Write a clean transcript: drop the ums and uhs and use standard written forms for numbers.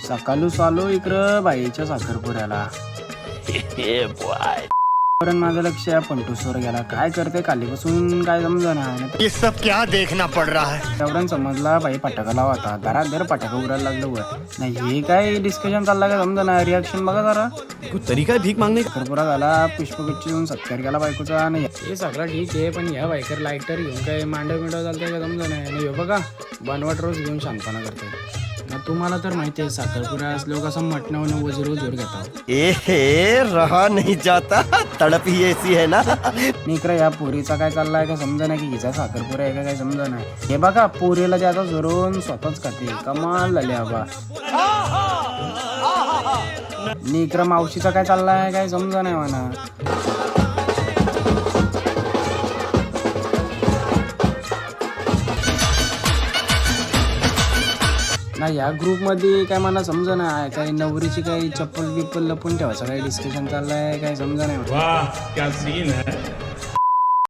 सकाळू चालू इकडं बाईच्या साखरपुऱ्याला. कारण माझं लक्ष या पंटूसवर गेला. काय करते कालीपासून काय समजना. ये सब क्या देखना पड़ रहा है. तेवढ्यानं समजला बाई पटाका लावा होता. दरादर पटाका उडायला लागलं वर. नाही हे काय डिस्कशन चालला का समजना. रिॲक्शन बघा जरा. कुछ तरीका है भीक मांगने का. साखरपुरा झाला. पुष्पगुच्छ देऊन सत्कार केला बायकोचा. आणि हे सगळं ठीक आहे पण या बायकर लायटर घेऊन काय मांडव मिंडव चालतंय का समजना. आणि बघा बनवट रोज घेऊन शांतपणा करते. तुम्हाला तर माहिती आहे साखरपुरा असलो कसं मटणावरून रोज जोड घेतात. ए रहा नहीं जाता, तड़प ही ऐसी है ना. इकडे या पोरीचा काय चाललाय का समजा नाही की हिचा साखरपुरा आहे का काय समजा नाही. हे बघा पोरीला द्याचा जोरून स्वतःच खाते. कमाल झाली बाबा. इकडं मावशीचा काय चाललाय काय समजा नाही म्हणा. नाही या ग्रुपमध्ये काय मला समजा नाही. काही नवरीची काही चप्पल बिप्पल लपून ठेवायचं काही डिस्कशन चाललंय काय समजा नाही. वाह क्या सीन है.